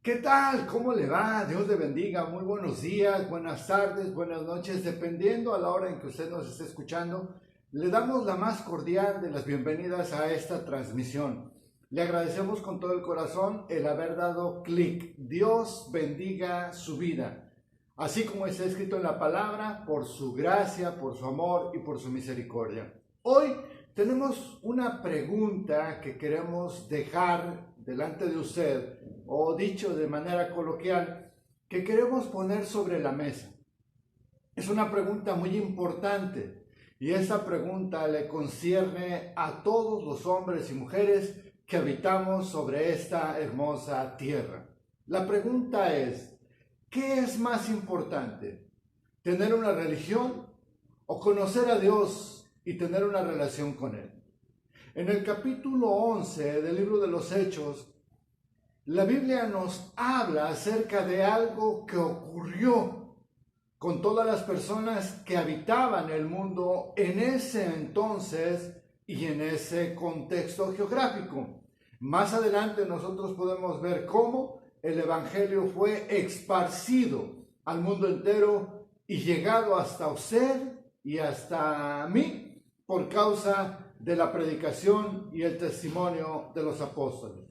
¿Qué tal? ¿Cómo le va? Dios le bendiga. Muy buenos días, buenas tardes, buenas noches, dependiendo a la hora en que usted nos esté escuchando. Le damos la más cordial de las bienvenidas a esta transmisión. Le agradecemos con todo el corazón el haber dado clic. Dios bendiga su vida. Así como está escrito en la palabra, por su gracia, por su amor y por su misericordia. Hoy tenemos una pregunta que queremos dejar delante de usted, o dicho de manera coloquial, que queremos poner sobre la mesa. Es una pregunta muy importante y esa pregunta le concierne a todos los hombres y mujeres que habitamos sobre esta hermosa tierra. La pregunta es, ¿qué es más importante? ¿Tener una religión o conocer a Dios y tener una relación con Él? En el capítulo 11 del libro de los Hechos, la Biblia nos habla acerca de algo que ocurrió con todas las personas que habitaban el mundo en ese entonces y en ese contexto geográfico. Más adelante nosotros podemos ver cómo el Evangelio fue esparcido al mundo entero y llegado hasta usted y hasta mí por causa de la predicación y el testimonio de los apóstoles.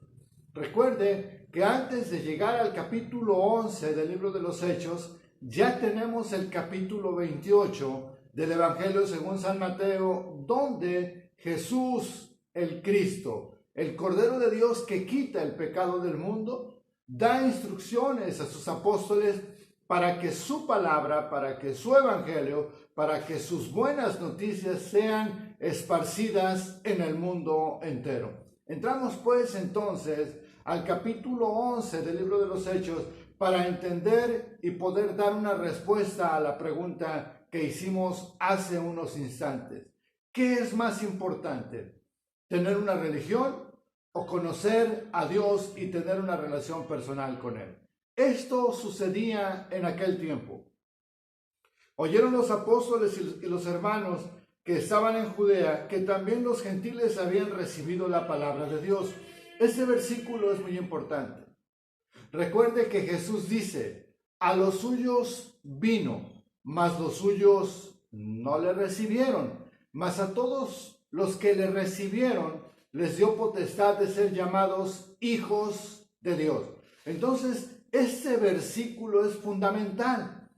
Recuerde que antes de llegar al capítulo 11 del libro de los Hechos, ya tenemos el capítulo 28 del Evangelio según San Mateo, donde Jesús, el Cristo, el Cordero de Dios que quita el pecado del mundo, da instrucciones a sus apóstoles para que su palabra, para que su Evangelio, para que sus buenas noticias sean esparcidas en el mundo entero. Entramos pues entonces al capítulo 11 del libro de los Hechos para entender y poder dar una respuesta a la pregunta que hicimos hace unos instantes. ¿Qué es más importante? ¿Tener una religión o conocer a Dios y tener una relación personal con Él? Esto sucedía en aquel tiempo. Oyeron los apóstoles y los hermanos que estaban en Judea que también los gentiles habían recibido la palabra de Dios. Ese versículo es muy importante. Recuerde que Jesús dice, a los suyos vino, mas los suyos no le recibieron, mas a todos los que le recibieron les dio potestad de ser llamados hijos de Dios. Entonces, este versículo es fundamental,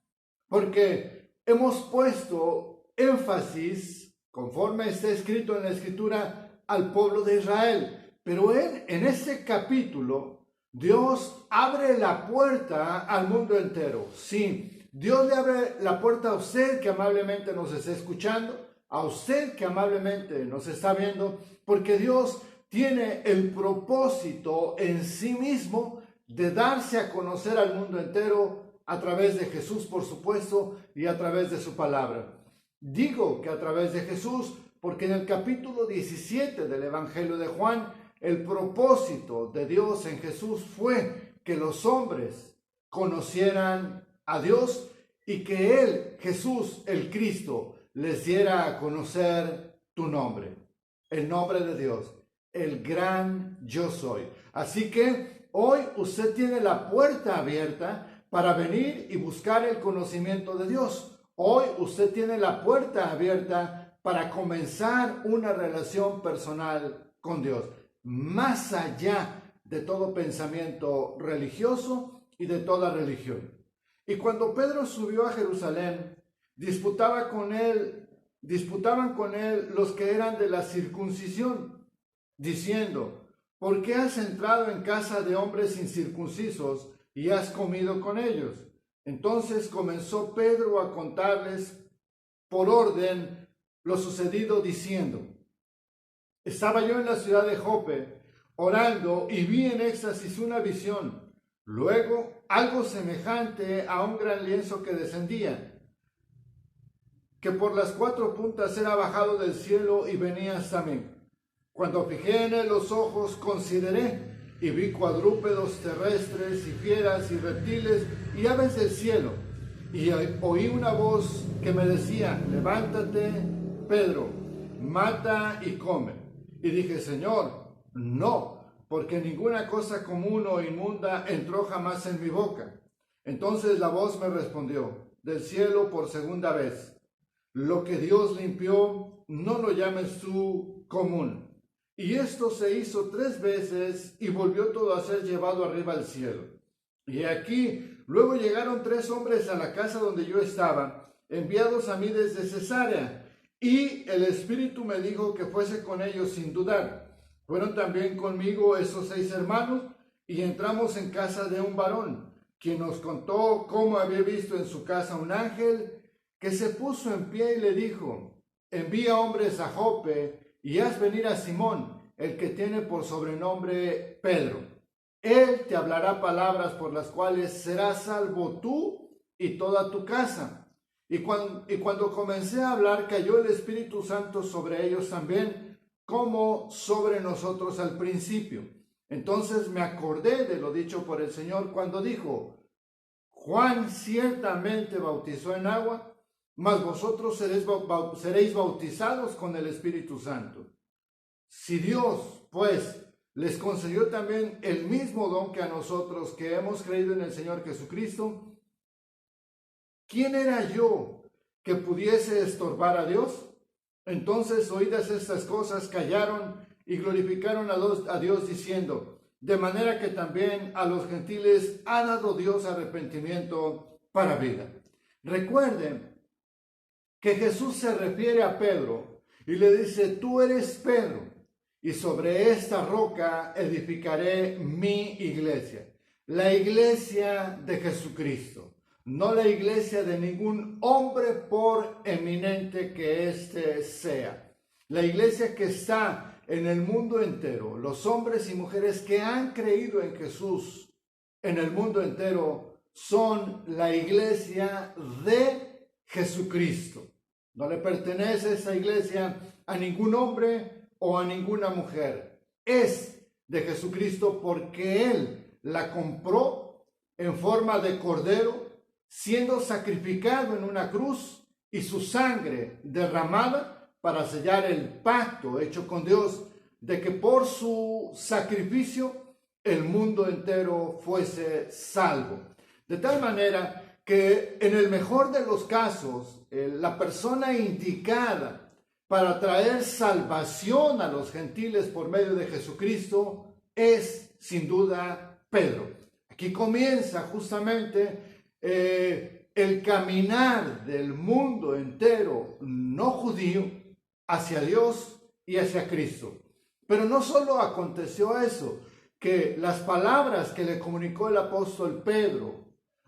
porque hemos puesto énfasis, conforme está escrito en la Escritura, al pueblo de Israel. Pero en este capítulo, Dios abre la puerta al mundo entero. Sí, Dios le abre la puerta a usted que amablemente nos está escuchando, a usted que amablemente nos está viendo, porque Dios tiene el propósito en sí mismo de darse a conocer al mundo entero a través de Jesús, por supuesto, y a través de su palabra. Digo que a través de Jesús, porque en el capítulo 17 del Evangelio de Juan, el propósito de Dios en Jesús fue que los hombres conocieran a Dios y que Él, Jesús, el Cristo, les diera a conocer tu nombre, el nombre de Dios, el gran yo soy. Así que hoy usted tiene la puerta abierta para venir y buscar el conocimiento de Dios. Hoy usted tiene la puerta abierta para comenzar una relación personal con Dios, más allá de todo pensamiento religioso y de toda religión. Y cuando Pedro subió a Jerusalén, disputaban con él los que eran de la circuncisión, diciendo, ¿por qué has entrado en casa de hombres incircuncisos y has comido con ellos? Entonces comenzó Pedro a contarles por orden lo sucedido, diciendo, estaba yo en la ciudad de Jope, orando, y vi en éxtasis una visión. Luego, algo semejante a un gran lienzo que descendía, que por las cuatro puntas era bajado del cielo y venía hasta mí. Cuando fijé en él los ojos, consideré, y vi cuadrúpedos terrestres, y fieras, y reptiles, y aves del cielo. Y oí una voz que me decía, levántate, Pedro, mata y come. Y dije, Señor, no, porque ninguna cosa común o inmunda entró jamás en mi boca. Entonces la voz me respondió del cielo por segunda vez: lo que Dios limpió, no lo llames tú común. Y esto se hizo 3 veces y volvió todo a ser llevado arriba al cielo. Y aquí, luego llegaron 3 hombres a la casa donde yo estaba, enviados a mí desde Cesarea, y el Espíritu me dijo que fuese con ellos sin dudar. Fueron también conmigo esos 6 hermanos, y entramos en casa de un varón, quien nos contó cómo había visto en su casa un ángel, que se puso en pie y le dijo: envía hombres a Jope y haz venir a Simón, el que tiene por sobrenombre Pedro. Él te hablará palabras por las cuales serás salvo tú y toda tu casa. Y cuando comencé a hablar, cayó el Espíritu Santo sobre ellos también, como sobre nosotros al principio. Entonces me acordé de lo dicho por el Señor cuando dijo: Juan ciertamente bautizó en agua, mas vosotros seréis bautizados con el Espíritu Santo. Si Dios, pues, les concedió también el mismo don que a nosotros que hemos creído en el Señor Jesucristo, ¿quién era yo que pudiese estorbar a Dios? Entonces, oídas estas cosas, callaron y glorificaron a Dios diciendo: de manera que también a los gentiles ha dado Dios arrepentimiento para vida. Recuerden que Jesús se refiere a Pedro y le dice: tú eres Pedro, y sobre esta roca edificaré mi iglesia. La iglesia de Jesucristo, no la iglesia de ningún hombre por eminente que éste sea. La iglesia que está en el mundo entero, los hombres y mujeres que han creído en Jesús en el mundo entero, son la iglesia de Jesucristo. No le pertenece esa iglesia a ningún hombre o a ninguna mujer. Es de Jesucristo porque Él la compró en forma de cordero, siendo sacrificado en una cruz y su sangre derramada para sellar el pacto hecho con Dios de que por su sacrificio el mundo entero fuese salvo. De tal manera que en el mejor de los casos, la persona indicada para traer salvación a los gentiles por medio de Jesucristo es sin duda Pedro. Aquí comienza justamente el caminar del mundo entero no judío hacia Dios y hacia Cristo. Pero no solo aconteció eso, que las palabras que le comunicó el apóstol Pedro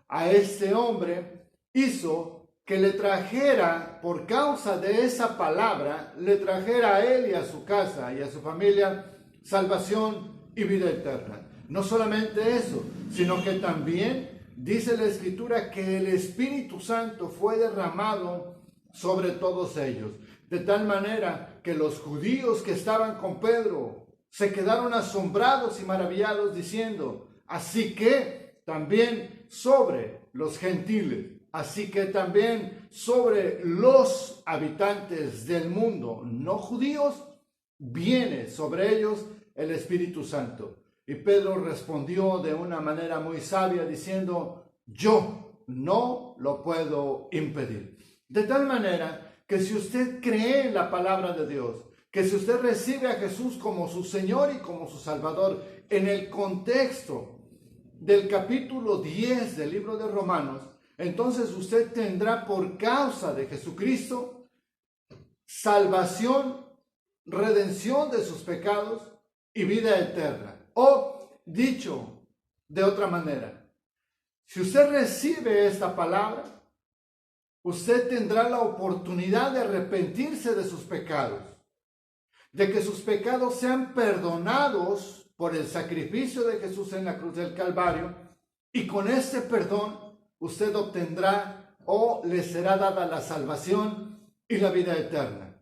a este hombre hizo que le trajera, por causa de esa palabra, le trajera a él y a su casa y a su familia salvación y vida eterna. No solamente eso, sino que también dice la Escritura que el Espíritu Santo fue derramado sobre todos ellos. De tal manera que los judíos que estaban con Pedro se quedaron asombrados y maravillados diciendo: así que también sobre los gentiles, así que también sobre los habitantes del mundo no judíos, viene sobre ellos el Espíritu Santo. Y Pedro respondió de una manera muy sabia diciendo: yo no lo puedo impedir. De tal manera que si usted cree en la palabra de Dios, que si usted recibe a Jesús como su Señor y como su Salvador, en el contexto del capítulo 10 del libro de Romanos, entonces usted tendrá por causa de Jesucristo salvación, redención de sus pecados y vida eterna. O dicho de otra manera, si usted recibe esta palabra, usted tendrá la oportunidad de arrepentirse de sus pecados, de que sus pecados sean perdonados por el sacrificio de Jesús en la cruz del Calvario, y con este perdón usted obtendrá o le será dada la salvación y la vida eterna.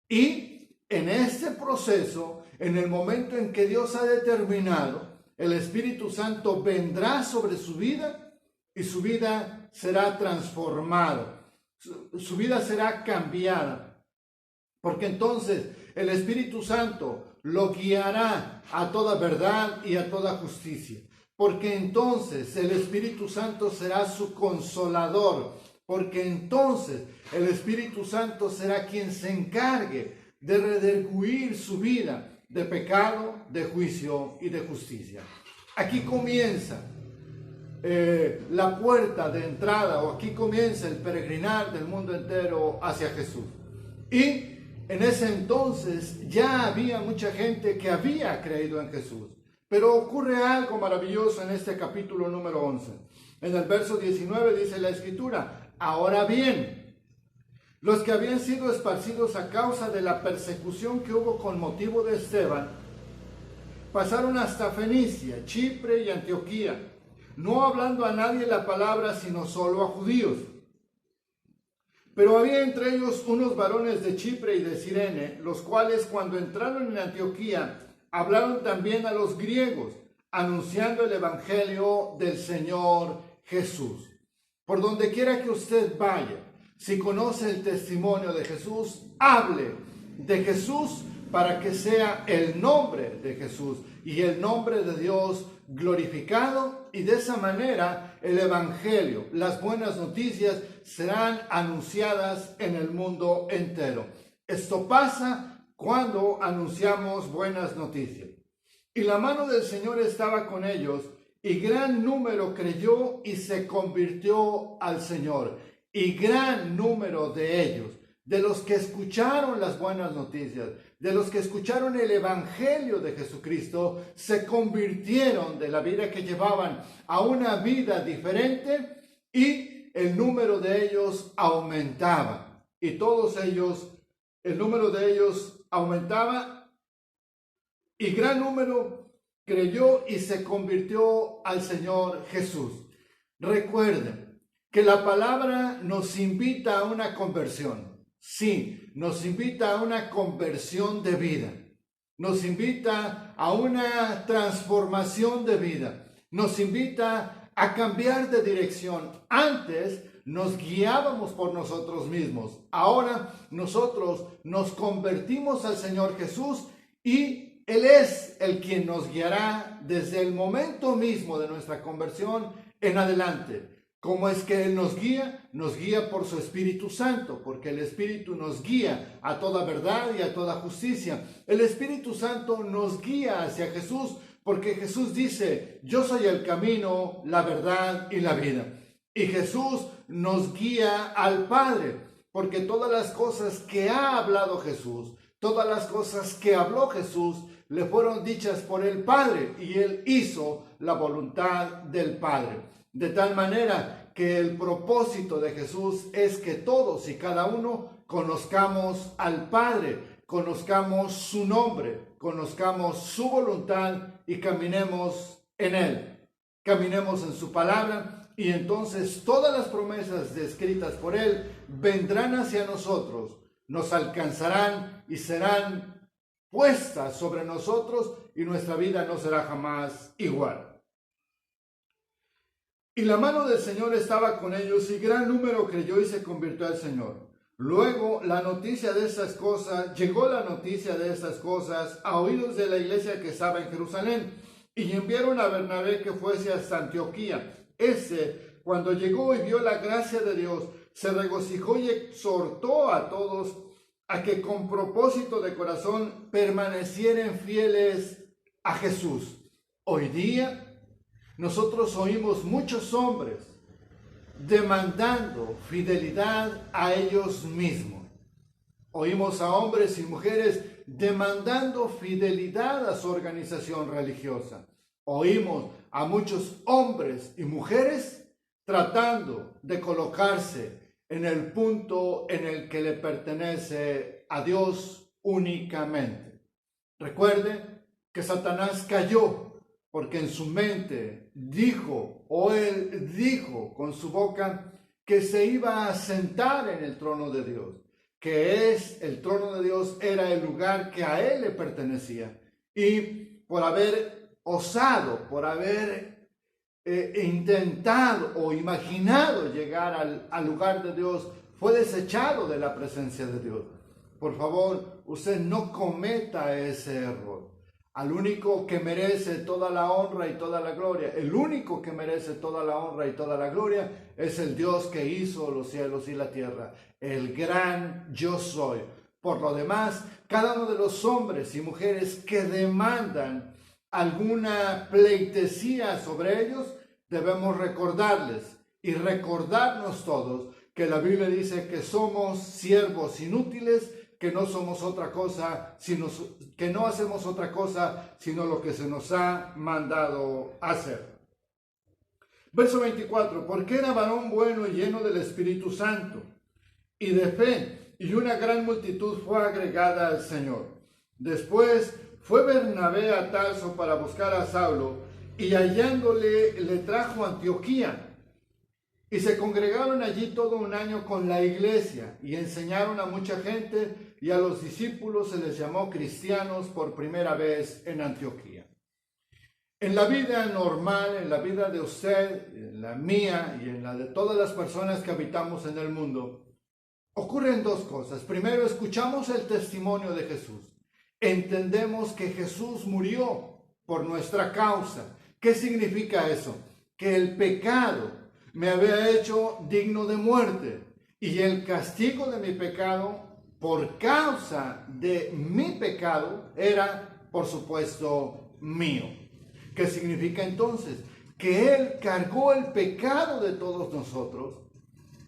Y en este proceso, en el momento en que Dios ha determinado, el Espíritu Santo vendrá sobre su vida y su vida será transformada. Su vida será cambiada, porque entonces el Espíritu Santo lo guiará a toda verdad y a toda justicia. Porque entonces el Espíritu Santo será su consolador. Porque entonces el Espíritu Santo será quien se encargue de redarguir su vida de pecado, de juicio y de justicia. Aquí comienza la puerta de entrada, o aquí comienza el peregrinar del mundo entero hacia Jesús. Y en ese entonces ya había mucha gente que había creído en Jesús. Pero ocurre algo maravilloso en este capítulo número 11. En el verso 19 dice la Escritura: ahora bien, los que habían sido esparcidos a causa de la persecución que hubo con motivo de Esteban, pasaron hasta Fenicia, Chipre y Antioquía, no hablando a nadie la palabra, sino solo a judíos. Pero había entre ellos unos varones de Chipre y de Cirene, los cuales cuando entraron en Antioquía, hablaron también a los griegos, anunciando el evangelio del Señor Jesús. Por donde quiera que usted vaya, si conoce el testimonio de Jesús, hable de Jesús para que sea el nombre de Jesús y el nombre de Dios glorificado, y de esa manera el evangelio, las buenas noticias, serán anunciadas en el mundo entero. Esto pasa cuando anunciamos buenas noticias. Y la mano del Señor estaba con ellos, y gran número creyó y se convirtió al Señor. Y gran número de ellos, de los que escucharon las buenas noticias, de los que escucharon el evangelio de Jesucristo, se convirtieron de la vida que llevaban a una vida diferente, y el número de ellos aumentaba. Y todos ellos, el número de ellos aumentaba, y gran número creyó y se convirtió al Señor Jesús. Recuerden que la palabra nos invita a una conversión. Sí, nos invita a una conversión de vida. Nos invita a una transformación de vida. Nos invita a cambiar de dirección. Antes nos guiábamos por nosotros mismos. Ahora nosotros nos convertimos al Señor Jesús, y Él es el quien nos guiará desde el momento mismo de nuestra conversión en adelante. ¿Cómo es que Él nos guía? Nos guía por su Espíritu Santo, porque el Espíritu nos guía a toda verdad y a toda justicia. El Espíritu Santo nos guía hacia Jesús, porque Jesús dice: yo soy el camino, la verdad y la vida. Y Jesús nos guía al Padre, porque todas las cosas que ha hablado Jesús, todas las cosas que habló Jesús, le fueron dichas por el Padre, y Él hizo la voluntad del Padre. De tal manera que el propósito de Jesús es que todos y cada uno conozcamos al Padre, conozcamos su nombre, conozcamos su voluntad y caminemos en Él. Caminemos en su palabra, y entonces todas las promesas descritas por Él vendrán hacia nosotros, nos alcanzarán y serán puestas sobre nosotros, y nuestra vida no será jamás igual. Y la mano del Señor estaba con ellos, y gran número creyó y se convirtió al Señor. Luego llegó la noticia de estas cosas a oídos de la iglesia que estaba en Jerusalén, y enviaron a Bernabé que fuese hasta Antioquía. Cuando llegó y vio la gracia de Dios, se regocijó y exhortó a todos a que con propósito de corazón permanecieran fieles a Jesús. Hoy día nosotros oímos muchos hombres demandando fidelidad a ellos mismos. Oímos a hombres y mujeres demandando fidelidad a su organización religiosa. Oímos a muchos hombres y mujeres tratando de colocarse en el punto en el que le pertenece a Dios únicamente. Recuerde que Satanás cayó porque en su mente él dijo con su boca que se iba a sentar en el trono de Dios, que el trono de Dios era el lugar que a él le pertenecía, y por haber osado, por haber intentado o imaginado llegar al lugar de Dios, fue desechado de la presencia de Dios. Por favor, usted no cometa ese error. Al único que merece toda la honra y toda la gloria, el único que merece toda la honra y toda la gloria es el Dios que hizo los cielos y la tierra, el gran yo soy. Por lo demás, cada uno de los hombres y mujeres que demandan alguna pleitesía sobre ellos, debemos recordarles y recordarnos todos que la Biblia dice que somos siervos inútiles, que no somos otra cosa, que no hacemos otra cosa, sino lo que se nos ha mandado hacer. Verso 24, porque era varón bueno y lleno del Espíritu Santo y de fe, y una gran multitud fue agregada al Señor. Después fue Bernabé a Tarso para buscar a Saulo, y hallándole le trajo a Antioquía. Y se congregaron allí todo un año con la iglesia, y enseñaron a mucha gente, y a los discípulos se les llamó cristianos por primera vez en Antioquía. En la vida normal, en la vida de usted, en la mía y en la de todas las personas que habitamos en el mundo, ocurren dos cosas. Primero, escuchamos el testimonio de Jesús. Entendemos que Jesús murió por nuestra causa. ¿Qué significa eso? Que el pecado me había hecho digno de muerte, y el castigo de mi pecado, por causa de mi pecado, era, por supuesto, mío. ¿Qué significa entonces? Que Él cargó el pecado de todos nosotros,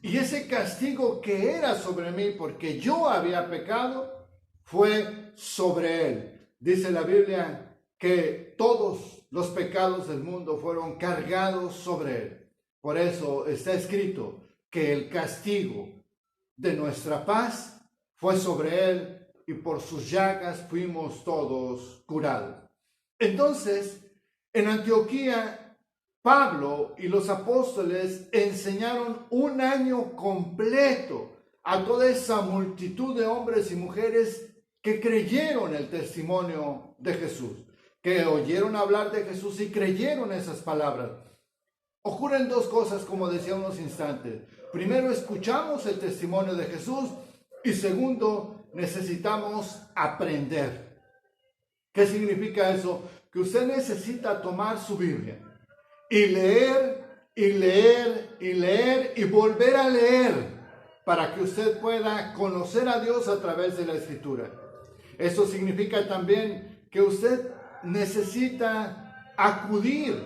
y ese castigo que era sobre mí porque yo había pecado, fue sobre Él. Dice la Biblia que todos los pecados del mundo fueron cargados sobre Él. Por eso está escrito que el castigo de nuestra paz fue sobre Él, y por sus llagas fuimos todos curados. Entonces, en Antioquía, Pablo y los apóstoles enseñaron un año completo a toda esa multitud de hombres y mujeres que creyeron el testimonio de Jesús, que oyeron hablar de Jesús y creyeron esas palabras. Ocurren dos cosas, como decía unos instantes. Primero, escuchamos el testimonio de Jesús, y segundo, necesitamos aprender. ¿Qué significa eso? Que usted necesita tomar su Biblia y leer, y leer, y leer, y volver a leer, para que usted pueda conocer a Dios a través de la Escritura. Eso significa también que usted necesita acudir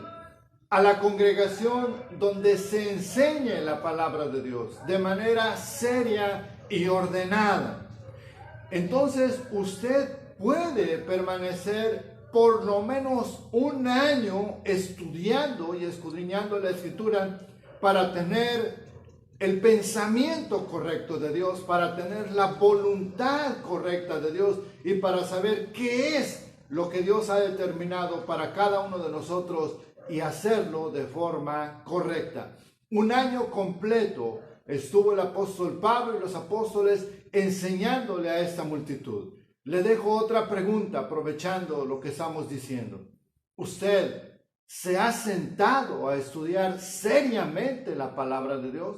a la congregación donde se enseñe la palabra de Dios de manera seria y ordenada. Entonces usted puede permanecer por lo menos un año estudiando y escudriñando la Escritura para tener el pensamiento correcto de Dios, para tener la voluntad correcta de Dios y para saber qué es lo que Dios ha determinado para cada uno de nosotros y hacerlo de forma correcta. Un año completo estuvo el apóstol Pablo y los apóstoles enseñándole a esta multitud. Le dejo otra pregunta aprovechando lo que estamos diciendo. ¿Usted se ha sentado a estudiar seriamente la palabra de Dios?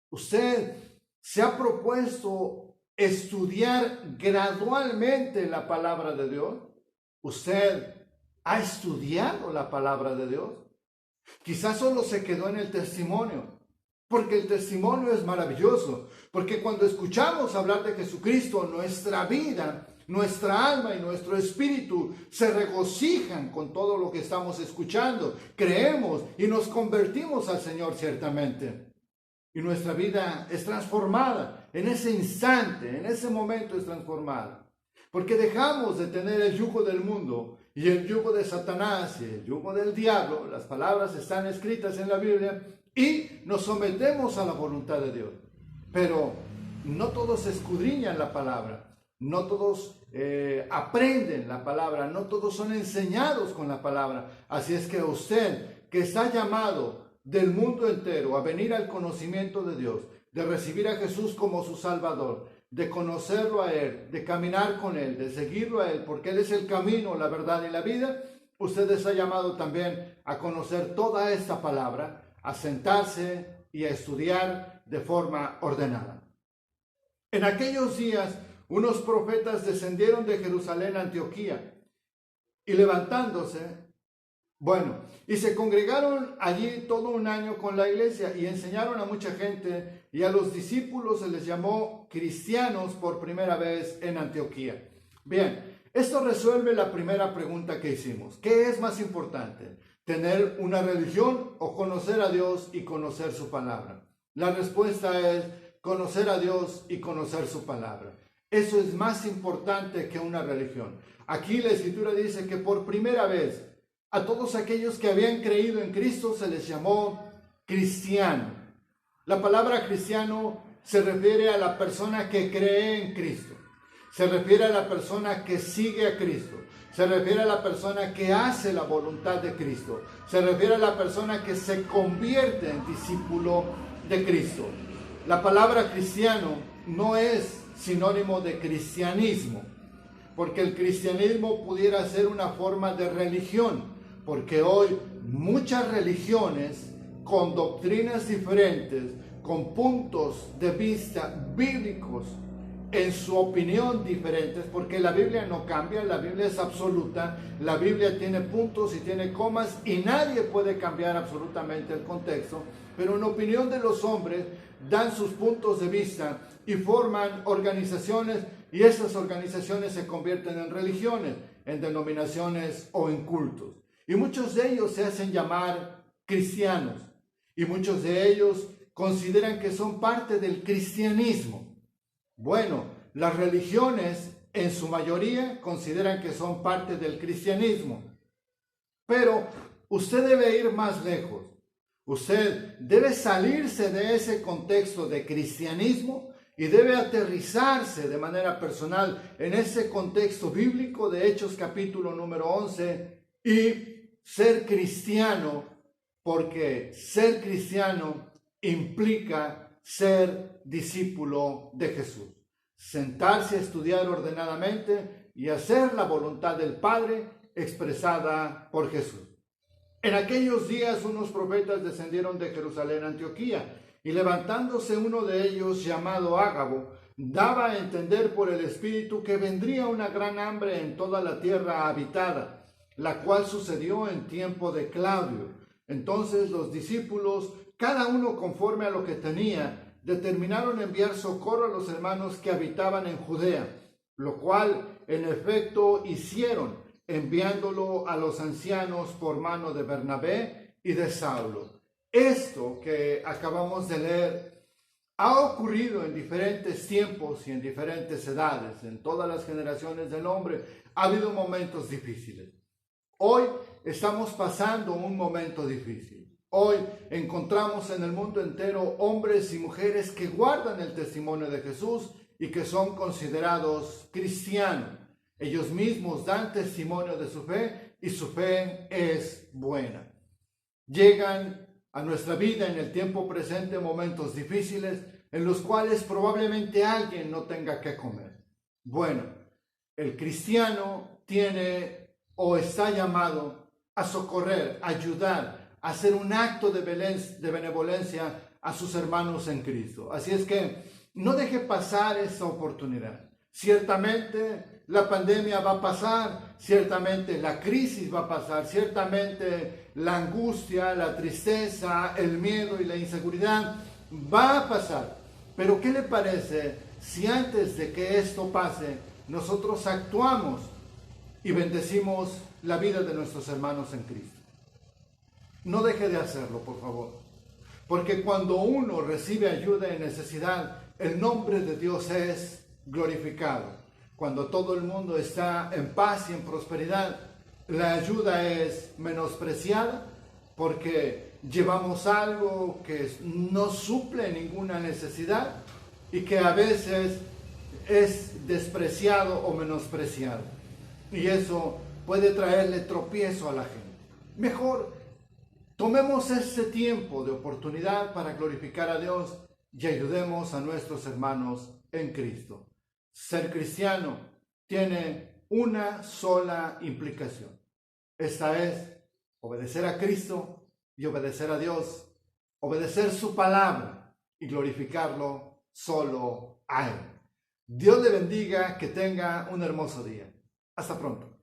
¿Usted se ha propuesto estudiar gradualmente la palabra de Dios? ¿Usted ha estudiado la palabra de Dios? Quizás solo se quedó en el testimonio, porque el testimonio es maravilloso, porque cuando escuchamos hablar de Jesucristo, nuestra vida, nuestra alma y nuestro espíritu se regocijan con todo lo que estamos escuchando, creemos y nos convertimos al Señor ciertamente. Y nuestra vida es transformada en ese instante, en ese momento es transformada. Porque dejamos de tener el yugo del mundo y el yugo de Satanás y el yugo del diablo. Las palabras están escritas en la Biblia y nos sometemos a la voluntad de Dios. Pero no todos escudriñan la palabra, no todos aprenden la palabra, no todos son enseñados con la palabra. Así es que usted, que está llamado del mundo entero a venir al conocimiento de Dios, de recibir a Jesús como su Salvador, de conocerlo a Él, de caminar con Él, de seguirlo a Él, porque Él es el camino, la verdad y la vida, usted está llamado también a conocer toda esta palabra, a sentarse y a estudiar de forma ordenada. En aquellos días, unos profetas descendieron de Jerusalén a Antioquía y levantándose, y se congregaron allí todo un año con la iglesia y enseñaron a mucha gente, y a los discípulos se les llamó cristianos por primera vez en Antioquía. Bien, esto resuelve la primera pregunta que hicimos. ¿Qué es más importante? ¿Tener una religión o conocer a Dios y conocer su palabra? La respuesta es conocer a Dios y conocer su palabra. Eso es más importante que una religión. Aquí la Escritura dice que por primera vez a todos aquellos que habían creído en Cristo se les llamó cristiano. La palabra cristiano se refiere a la persona que cree en Cristo. Se refiere a la persona que sigue a Cristo. Se refiere a la persona que hace la voluntad de Cristo. Se refiere a la persona que se convierte en discípulo de Cristo. La palabra cristiano no es sinónimo de cristianismo, porque el cristianismo pudiera ser una forma de religión, porque hoy muchas religiones con doctrinas diferentes, con puntos de vista bíblicos, en su opinión diferentes, porque la Biblia no cambia, la Biblia es absoluta, la Biblia tiene puntos y tiene comas y nadie puede cambiar absolutamente el contexto, pero en opinión de los hombres dan sus puntos de vista y forman organizaciones, y esas organizaciones se convierten en religiones, en denominaciones o en cultos. Y muchos de ellos se hacen llamar cristianos, y muchos de ellos consideran que son parte del cristianismo. Bueno, las religiones en su mayoría consideran que son parte del cristianismo, pero usted debe ir más lejos. Usted debe salirse de ese contexto de cristianismo y debe aterrizarse de manera personal en ese contexto bíblico de Hechos capítulo número 11 y ser cristiano, porque ser cristiano implica ser discípulo de Jesús. Sentarse a estudiar ordenadamente y hacer la voluntad del Padre expresada por Jesús. En aquellos días unos profetas descendieron de Jerusalén a Antioquía, y levantándose uno de ellos, llamado Ágabo, daba a entender por el Espíritu que vendría una gran hambre en toda la tierra habitada, la cual sucedió en tiempo de Claudio. Entonces los discípulos, cada uno conforme a lo que tenía, determinaron enviar socorro a los hermanos que habitaban en Judea, lo cual en efecto hicieron, enviándolo a los ancianos por mano de Bernabé y de Saulo. Esto que acabamos de leer ha ocurrido en diferentes tiempos y en diferentes edades, en todas las generaciones del hombre. Ha habido momentos difíciles. Hoy estamos pasando un momento difícil. Hoy encontramos en el mundo entero hombres y mujeres que guardan el testimonio de Jesús y que son considerados cristianos. Ellos mismos dan testimonio de su fe y su fe es buena. Llegan a nuestra vida en el tiempo presente momentos difíciles en los cuales probablemente alguien no tenga que comer. Bueno, el cristiano tiene o está llamado a socorrer, a ayudar, a hacer un acto de benevolencia a sus hermanos en Cristo. Así es que no deje pasar esta oportunidad. Ciertamente la pandemia va a pasar, ciertamente la crisis va a pasar, ciertamente la angustia, la tristeza, el miedo y la inseguridad va a pasar. Pero ¿qué le parece si antes de que esto pase, nosotros actuamos y bendecimos la vida de nuestros hermanos en Cristo? No deje de hacerlo, por favor. Porque cuando uno recibe ayuda en necesidad, el nombre de Dios es glorificado. Cuando todo el mundo está en paz y en prosperidad, la ayuda es menospreciada porque llevamos algo que no suple ninguna necesidad y que a veces es despreciado o menospreciado. Y eso puede traerle tropiezo a la gente. Mejor tomemos este tiempo de oportunidad para glorificar a Dios y ayudemos a nuestros hermanos en Cristo. Ser cristiano tiene una sola implicación. Esta es obedecer a Cristo y obedecer a Dios, obedecer su palabra y glorificarlo solo a Él. Dios le bendiga, que tenga un hermoso día. Hasta pronto.